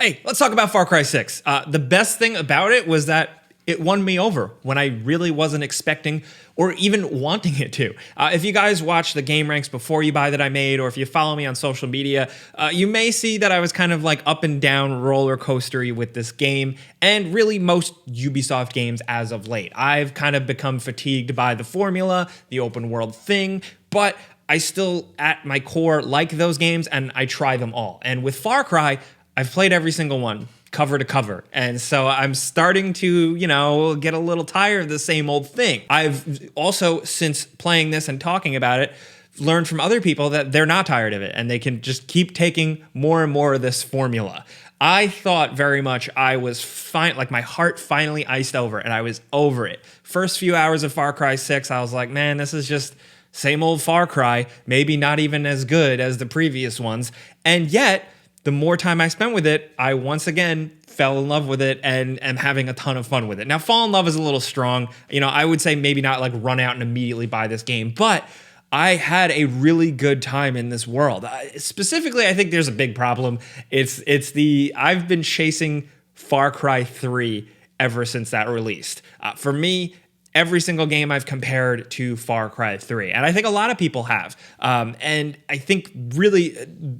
Hey, let's talk about Far Cry 6. The best thing about it was that it won me over when I really wasn't expecting or even wanting it to. If you guys watch the game ranks before you buy that I made, or if you follow me on social media, you may see that I was kind of like up and down roller coastery with this game, and really most Ubisoft games as of late. I've kind of become fatigued by the formula, the open world thing, but I still, at my core, like those games, and I try them all. And with Far Cry, I've played every single one, cover to cover. And so I'm starting to, get a little tired of the same old thing. I've also, since playing this and talking about it, learned from other people that they're not tired of it and they can just keep taking more and more of this formula. I thought very much I was fine, like my heart finally iced over and I was over it. First few hours of Far Cry 6, I was like, man, this is just same old Far Cry, maybe not even as good as the previous ones. And yet, the more time I spent with it, I once again fell in love with it and am having a ton of fun with it. Now, fall in love is a little strong. I would say maybe not like run out and immediately buy this game, but I had a really good time in this world. Specifically, I think there's a big problem. I've been chasing Far Cry 3 ever since that released. For me, every single game I've compared to Far Cry 3. And I think a lot of people have. And I think really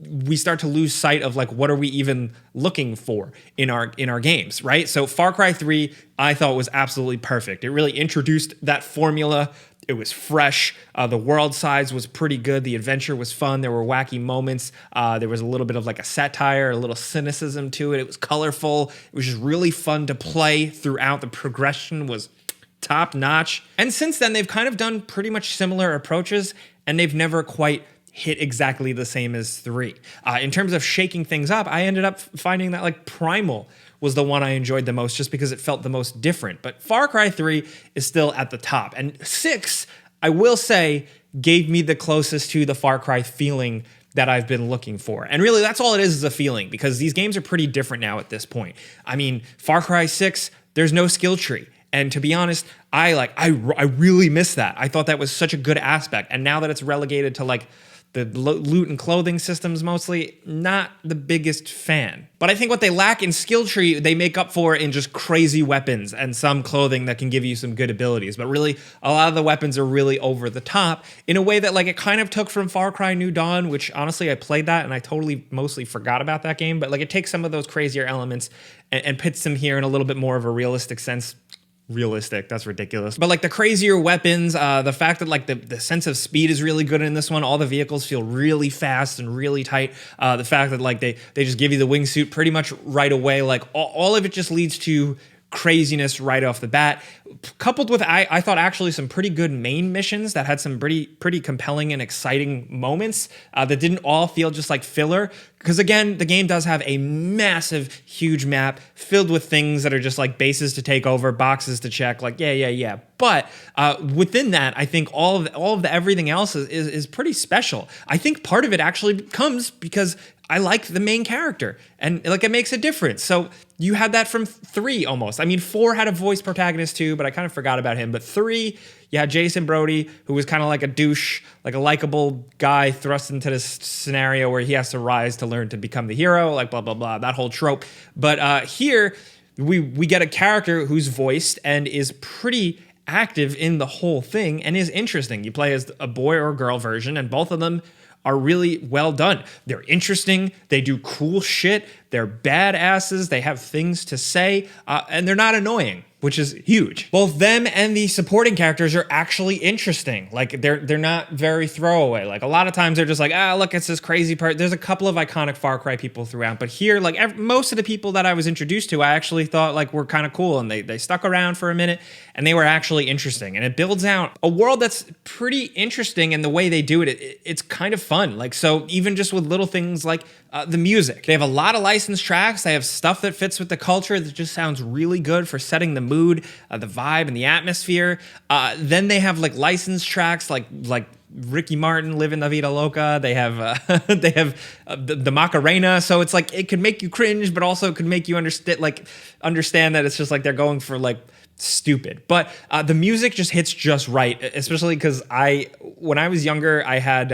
we start to lose sight of like, what are we even looking for in our games, right? So Far Cry 3, I thought was absolutely perfect. It really introduced that formula. It was fresh. The world size was pretty good. The adventure was fun. There were wacky moments. There was a little bit of like a satire, a little cynicism to it. It was colorful. It was just really fun to play throughout. The progression was top notch. And since then, they've kind of done pretty much similar approaches, and they've never quite hit exactly the same as 3. In terms of shaking things up, I ended up finding that like Primal was the one I enjoyed the most just because it felt the most different. But Far Cry 3 is still at the top. And 6, I will say, gave me the closest to the Far Cry feeling that I've been looking for. And really, that's all it is a feeling, because these games are pretty different now at this point. I mean, Far Cry 6, there's no skill tree. And to be honest, I really miss that. I thought that was such a good aspect. And now that it's relegated to like the loot and clothing systems mostly, not the biggest fan. But I think what they lack in skill tree, they make up for in just crazy weapons and some clothing that can give you some good abilities. But really, a lot of the weapons are really over the top in a way that like it kind of took from Far Cry New Dawn, which honestly I played that and I totally mostly forgot about that game. But like it takes some of those crazier elements and puts them here in a little bit more of a realistic sense. Realistic, that's ridiculous. But like the crazier weapons, the fact that like the sense of speed is really good in this one. All the vehicles feel really fast and really tight. The fact that like they just give you the wingsuit pretty much right away. Like all of it just leads to craziness right off the bat, coupled with I thought actually some pretty good main missions that had some pretty compelling and exciting moments that didn't all feel just like filler. Because again, the game does have a massive, huge map filled with things that are just like bases to take over, boxes to check, like yeah. But within that, I think all of the everything else is pretty special. I think part of it actually comes because I like the main character and like it makes a difference. So you had that from 3 almost. I mean, 4 had a voice protagonist too, but I kind of forgot about him. But 3, you had Jason Brody, who was kind of like a douche, like a likable guy thrust into this scenario where he has to rise to learn to become the hero, like blah, blah, blah, that whole trope. But here we get a character who's voiced and is pretty active in the whole thing and is interesting. You play as a boy or girl version, and both of them are really well done. They're interesting. They do cool shit. They're badasses. They have things to say, and they're not annoying, which is huge. Both them and the supporting characters are actually interesting. Like they're not very throwaway. Like a lot of times they're just like, look, it's this crazy part. There's a couple of iconic Far Cry people throughout, but here, like most of the people that I was introduced to, I actually thought like were kind of cool, and they stuck around for a minute, and they were actually interesting. And it builds out a world that's pretty interesting, and the way they do it, it's kind of fun. Like so, even just with little things like the music, they have a lot of licensed tracks. They have stuff that fits with the culture that just sounds really good for setting the mood, the vibe, and the atmosphere. Then they have like licensed tracks like Ricky Martin, Livin' La Vida Loca. They have the Macarena. So it's like it could make you cringe, but also it could make you understand that it's just like they're going for like stupid. But the music just hits just right, especially because when I was younger, I had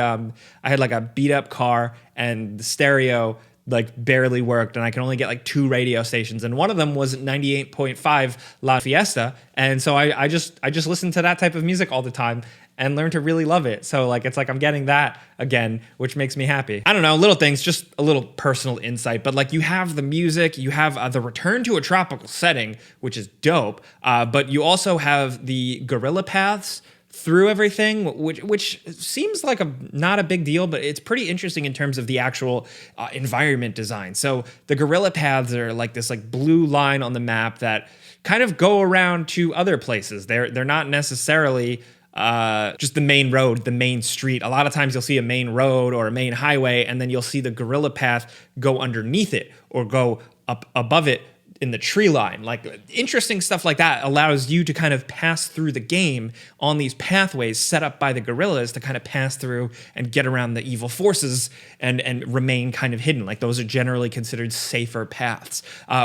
like a beat up car, and the stereo like barely worked, and I can only get like 2 radio stations, and one of them was 98.5 La Fiesta, and so I just listened to that type of music all the time and learned to really love it. So like it's like I'm getting that again, which makes me happy. I don't know, little things, just a little personal insight, but like you have the music, you have the return to a tropical setting, which is dope, but you also have the gorilla paths through everything, which seems like not a big deal, but it's pretty interesting in terms of the actual environment design. So the gorilla paths are like this like blue line on the map that kind of go around to other places. They're not necessarily just the main road, the main street. A lot of times you'll see a main road or a main highway, and then you'll see the gorilla path go underneath it or go up above it in the tree line. Like interesting stuff like that allows you to kind of pass through the game on these pathways set up by the gorillas to kind of pass through and get around the evil forces and remain kind of hidden. Like those are generally considered safer paths,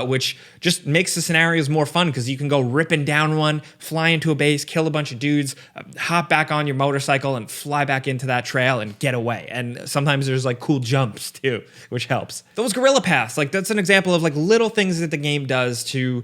which just makes the scenarios more fun because you can go ripping down one, fly into a base, kill a bunch of dudes, hop back on your motorcycle and fly back into that trail and get away. And sometimes there's like cool jumps too, which helps. Those gorilla paths, like that's an example of like little things that the game does to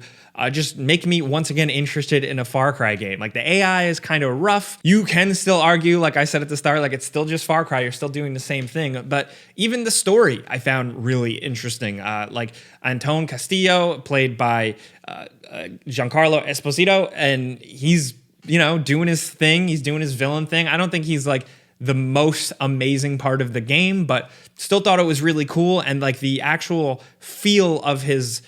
just make me once again interested in a Far Cry game. Like the AI is kind of rough. You can still argue, like I said at the start, like it's still just Far Cry. You're still doing the same thing. But even the story I found really interesting. Like Anton Castillo, played by Giancarlo Esposito, and he's, doing his thing. He's doing his villain thing. I don't think he's like the most amazing part of the game, but still thought it was really cool. And like the actual feel of his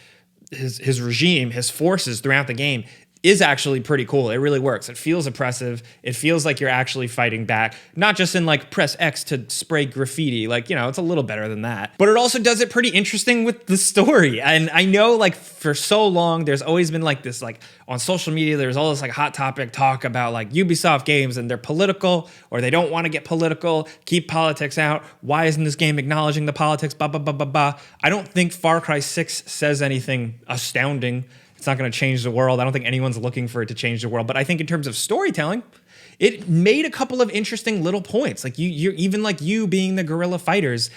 regime, his forces throughout the game is actually pretty cool. It really works. It feels oppressive. It feels like you're actually fighting back, not just in like press X to spray graffiti. Like, it's a little better than that. But it also does it pretty interesting with the story. And I know like for so long, there's always been like this, like on social media, there's all this like hot topic talk about like Ubisoft games and they're political or they don't want to get political, keep politics out. Why isn't this game acknowledging the politics? Blah, blah, blah, blah, blah. I don't think Far Cry 6 says anything astounding. It's not going to change the world. I don't think anyone's looking for it to change the world. But I think in terms of storytelling, it made a couple of interesting little points. Like you're even like you being the guerrilla fighters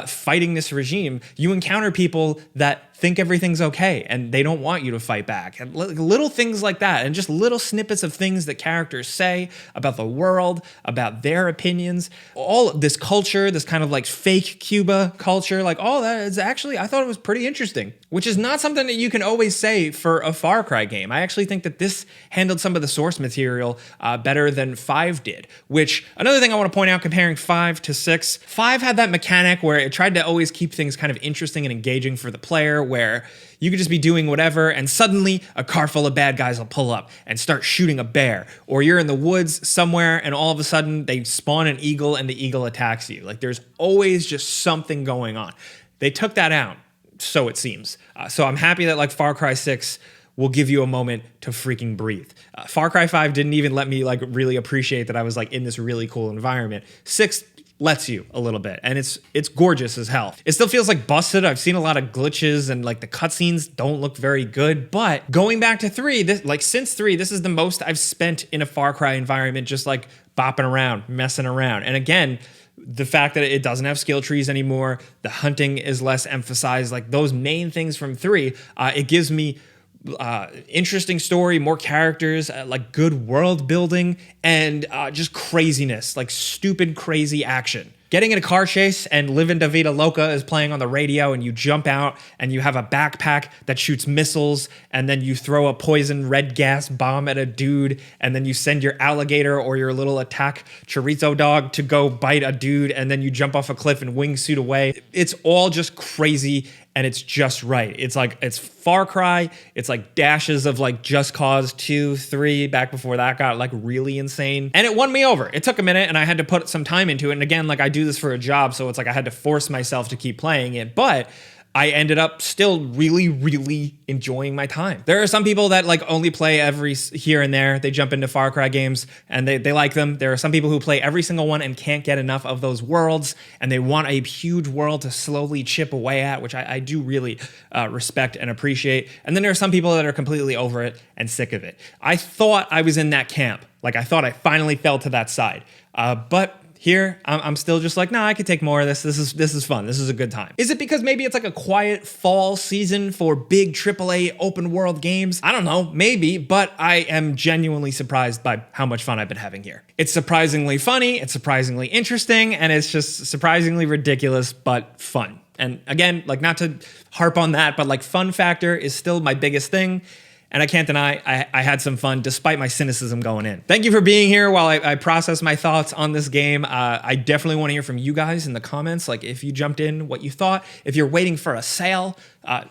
fighting this regime, you encounter people that think everything's okay and they don't want you to fight back. And little things like that, and just little snippets of things that characters say about the world, about their opinions, all this culture, this kind of like fake Cuba culture, like all that is actually, I thought it was pretty interesting, which is not something that you can always say for a Far Cry game. I actually think that this handled some of the source material better than 5 did, which another thing I want to point out comparing 5 to 6, 5 had that mechanic where it tried to always keep things kind of interesting and engaging for the player, where you could just be doing whatever and suddenly a car full of bad guys will pull up and start shooting a bear, or you're in the woods somewhere and all of a sudden they spawn an eagle and the eagle attacks you. Like there's always just something going on. They took that out, so it seems. So I'm happy that like Far Cry 6 will give you a moment to freaking breathe. Far Cry 5 didn't even let me like really appreciate that I was like in this really cool environment. 6 lets you a little bit, and it's gorgeous as hell. It still feels like busted. I've seen a lot of glitches and like the cutscenes don't look very good, but going back to 3, since 3, this is the most I've spent in a Far Cry environment just like bopping around, messing around. And again, the fact that it doesn't have skill trees anymore, the hunting is less emphasized, like those main things from 3, it gives me interesting story, more characters, like good world building, and just craziness, like stupid, crazy action. Getting in a car chase and Livin' Da Vida Loca is playing on the radio, and you jump out and you have a backpack that shoots missiles, and then you throw a poison red gas bomb at a dude, and then you send your alligator or your little attack chorizo dog to go bite a dude, and then you jump off a cliff and wingsuit away. It's all just crazy, and it's just right. It's like, it's Far Cry. It's like dashes of like Just Cause 2, 3, back before that got like really insane. And it won me over. It took a minute and I had to put some time into it. And again, like I do this for a job, so it's like I had to force myself to keep playing it. But I ended up still really, really enjoying my time. There are some people that like only play every here and there. They jump into Far Cry games and they like them. There are some people who play every single one and can't get enough of those worlds, and they want a huge world to slowly chip away at, which I do really respect and appreciate. And then there are some people that are completely over it and sick of it. I thought I was in that camp. Like I thought I finally fell to that side. But Here, I'm still just like, nah, I could take more of this. This is fun. This is a good time. Is it because maybe it's like a quiet fall season for big AAA open world games? I don't know, maybe, but I am genuinely surprised by how much fun I've been having here. It's surprisingly funny, it's surprisingly interesting, and it's just surprisingly ridiculous, but fun. And again, like, not to harp on that, but like, fun factor is still my biggest thing. And I can't deny I had some fun despite my cynicism going in. Thank you for being here while I process my thoughts on this game. I definitely want to hear from you guys in the comments, like if you jumped in, what you thought. If you're waiting for a sale,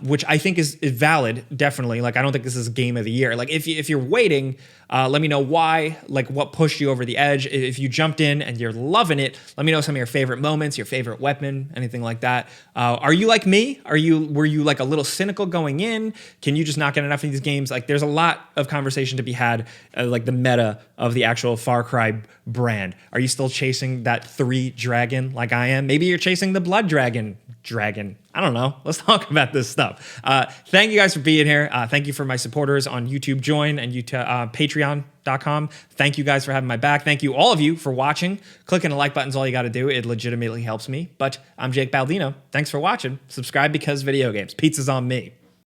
which I think is valid, definitely. Like, I don't think this is game of the year. Like, if you're waiting, let me know why, like what pushed you over the edge. If you jumped in and you're loving it, let me know some of your favorite moments, your favorite weapon, anything like that. Are you like me? Were you like a little cynical going in? Can you just not get enough of these games? Like, there's a lot of conversation to be had, like the meta of the actual Far Cry brand. Are you still chasing that 3 dragon like I am? Maybe you're chasing the blood dragon. I don't know. Let's talk about this stuff. Thank you guys for being here. Thank you for my supporters on YouTube Join and Patreon.com. Thank you guys for having my back. Thank you, all of you, for watching. Clicking the like button's all you got to do. It legitimately helps me. But I'm Jake Baldino. Thanks for watching. Subscribe because video games. Pizza's on me.